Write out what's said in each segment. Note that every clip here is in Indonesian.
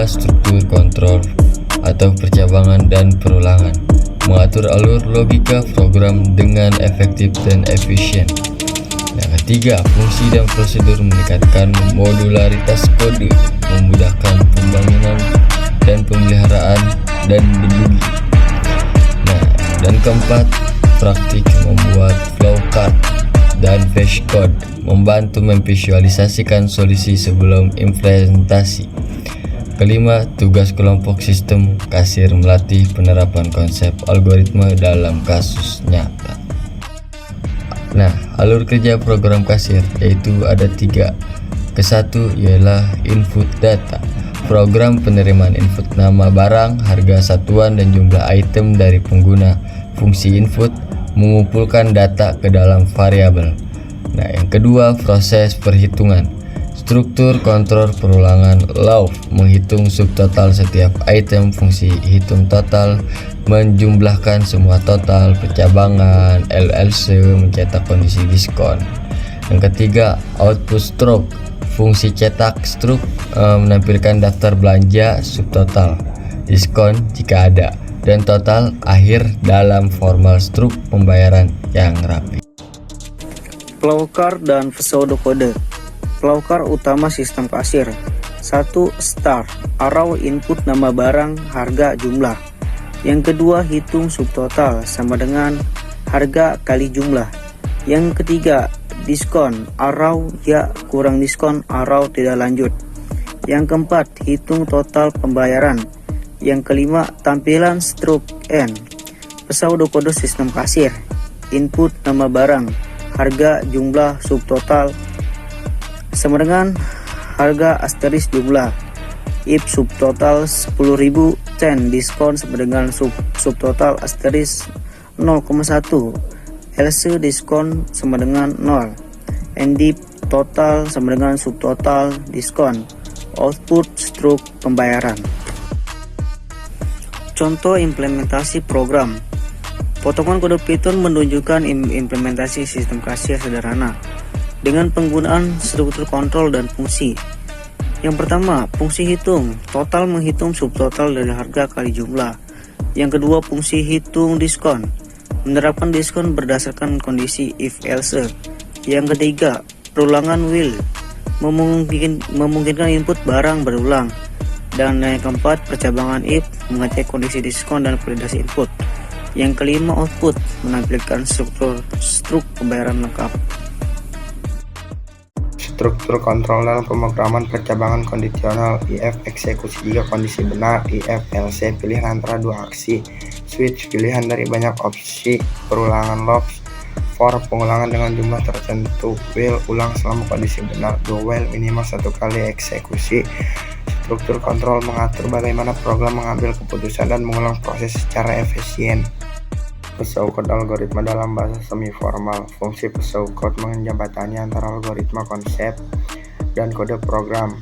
kedua, struktur kontrol atau percabangan dan perulangan, mengatur alur logika program dengan efektif dan efisien. Yang ketiga, fungsi dan prosedur meningkatkan modularitas kode, memudahkan pembangunan dan pemeliharaan dan debugging. Dan keempat, praktik membuat flowchart dan flash code, membantu memvisualisasikan solusi sebelum implementasi. Kelima, tugas kelompok sistem kasir melatih penerapan konsep algoritma dalam kasus nyata. Nah, alur kerja program kasir yaitu ada 3. Kesatu ialah input data. Program penerimaan input nama barang, harga satuan, dan jumlah item dari pengguna. Fungsi input mengumpulkan data ke dalam variabel. Nah, yang kedua, proses perhitungan. Struktur kontrol perulangan loop, menghitung subtotal setiap item. Fungsi hitung total menjumlahkan semua total. Percabangan LLC mencetak kondisi diskon. Yang ketiga, output stroke. Fungsi cetak struk menampilkan daftar belanja, subtotal, diskon jika ada, dan total akhir dalam formal struk pembayaran yang rapi. Flowchart dan pseudokode. Flowchart utama sistem kasir. 1. Start, arrow input nama barang, harga, jumlah. Yang kedua, hitung subtotal sama dengan harga kali jumlah. Yang ketiga, diskon, arrow ya kurang diskon, arrow tidak lanjut. Yang keempat, hitung total pembayaran. Yang kelima, tampilan struk N. Pseudokode sistem kasir. Input nama barang, harga, jumlah, subtotal sama dengan harga asterisk jumlah. If subtotal 10.000, 10 diskon sama dengan subtotal asterisk 0,1. LC diskon sama dengan 0. ND total sama dengan subtotal diskon. Output struk pembayaran. Contoh implementasi program. Potongan kode Python menunjukkan implementasi sistem kasir sederhana dengan penggunaan struktur kontrol dan fungsi. Yang pertama, fungsi hitung. Total menghitung subtotal dari harga kali jumlah. Yang kedua, fungsi hitung diskon. Menerapkan diskon berdasarkan kondisi if else. Yang ketiga, perulangan while, memungkinkan input barang berulang. Dan yang keempat, percabangan if, mengecek kondisi diskon dan validasi input. Yang kelima, output, menampilkan struk pembayaran lengkap. Struktur kontrol dalam pemrograman percabangan kondisional. If eksekusi jika kondisi benar. If else pilihan antara 2 aksi. Switch pilihan dari banyak opsi. Perulangan loops. For pengulangan dengan jumlah tertentu. While ulang selama kondisi benar. Do while minimal 1 kali eksekusi. Struktur kontrol mengatur bagaimana program mengambil keputusan dan mengulang proses secara efisien. Pseudocode algoritma dalam bahasa semi-formal. Fungsi pseudocode menjembatani antara algoritma konsep dan kode program.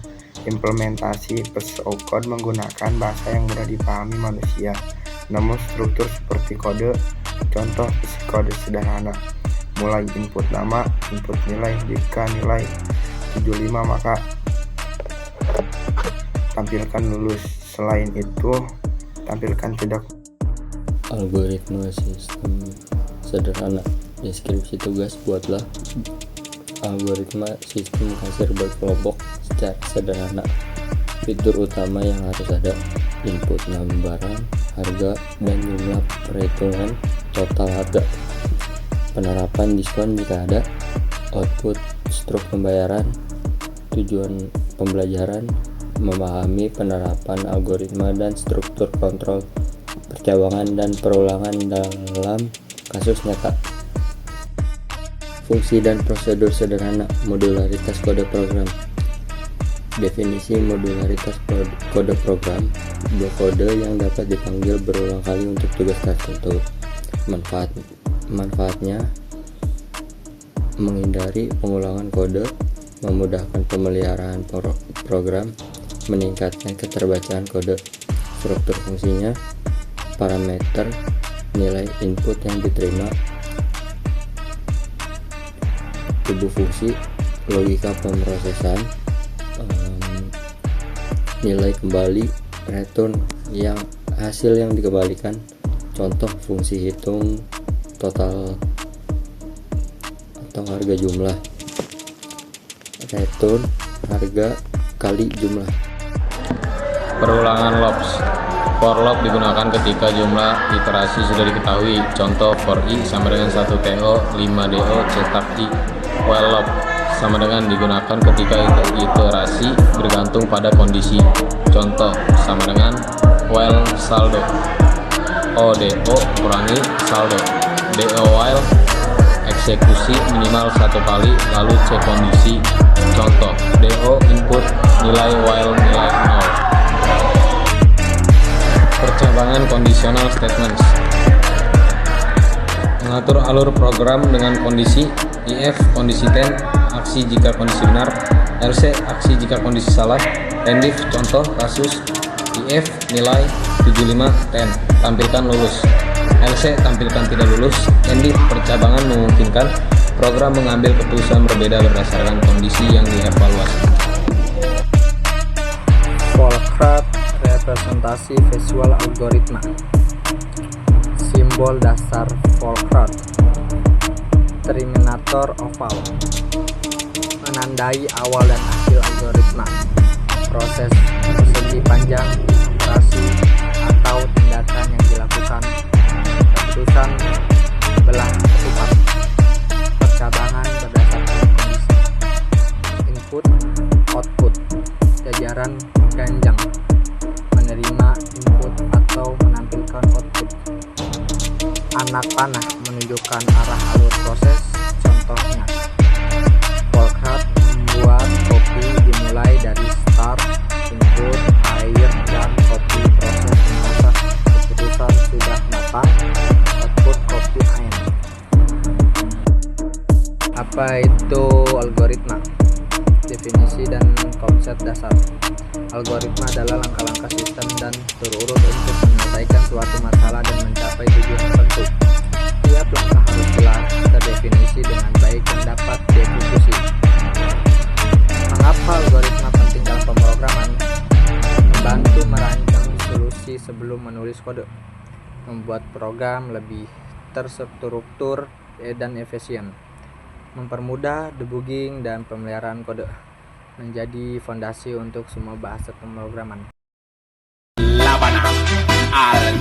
Implementasi pseudocode menggunakan bahasa yang mudah dipahami manusia, namun struktur seperti kode. Contoh pseudocode sederhana. Mulai input nama, input nilai. Jika nilai 75 maka tampilkan lulus. Selain itu, tampilkan tidak. Algoritma sistem sederhana. Deskripsi tugas: buatlah algoritma sistem kasir berkelompok secara sederhana. Fitur utama yang harus ada: input nama barang, harga, dan jumlah perhitungan total harga. Penerapan diskon jika ada. Output struk pembayaran. Tujuan pembelajaran: memahami penerapan algoritma dan struktur kontrol percabangan dan perulangan dalam kasus nyata. Fungsi dan prosedur sederhana. Modularitas kode program. Definisi modularitas kode program: blok kode yang dapat dipanggil berulang kali untuk tugas tertentu. Manfaatnya: menghindari pengulangan kode, memudahkan pemeliharaan program, meningkatkan keterbacaan kode. Struktur fungsinya: parameter, nilai input yang diterima, tubuh fungsi, logika pemrosesan, nilai kembali, return yang hasil yang dikembalikan. Contoh fungsi hitung total atau harga jumlah, return harga kali jumlah. Perulangan loops. For loop digunakan ketika jumlah iterasi sudah diketahui. Contoh for i sama dengan 1 TO 5 DO cetak i. While loop sama dengan digunakan ketika iterasi bergantung pada kondisi. Contoh sama dengan while saldo. ODO kurangi saldo. DO while eksekusi minimal 1 kali lalu cek kondisi. Contoh DO input nilai while nilai 0. Percabangan conditional statements. Mengatur alur program dengan kondisi. If kondisi 10 aksi jika kondisi benar, else aksi jika kondisi salah, and if contoh kasus. If nilai 75 10 tampilkan lulus, else tampilkan tidak lulus, and if percabangan memungkinkan program mengambil keputusan berbeda berdasarkan kondisi yang dievaluasi. Volkrat representasi visual algoritma. Simbol dasar Volkrat terminator oval menandai awal dan akhir algoritma, proses persegi panjang, operasi atau tindakan yang dilakukan, keputusan belah ketupat, percabangan berdasarkan kondisi, input, output, jajaran ganjang, menerima input atau menampilkan output, anak panah menunjukkan arah alur proses. Contohnya, Volkrat membuat kopi dimulai dari start, input, air, dan kopi proses memasak, keputusan sudah matang, output kopi air. Apa itu algoritma? Definisi dan konsep dasar. Algoritma adalah langkah-langkah sistem dan terurut untuk menyelesaikan suatu masalah dan mencapai tujuan tertentu. Tiap langkah harus jelas, terdefinisi dengan baik dan dapat dieksekusi. Mengapa algoritma penting dalam pemrograman? Membantu merancang solusi sebelum menulis kode, membuat program lebih terstruktur dan efisien, mempermudah debugging dan pemeliharaan kode, menjadi fondasi untuk semua bahasa pemrograman. La banana al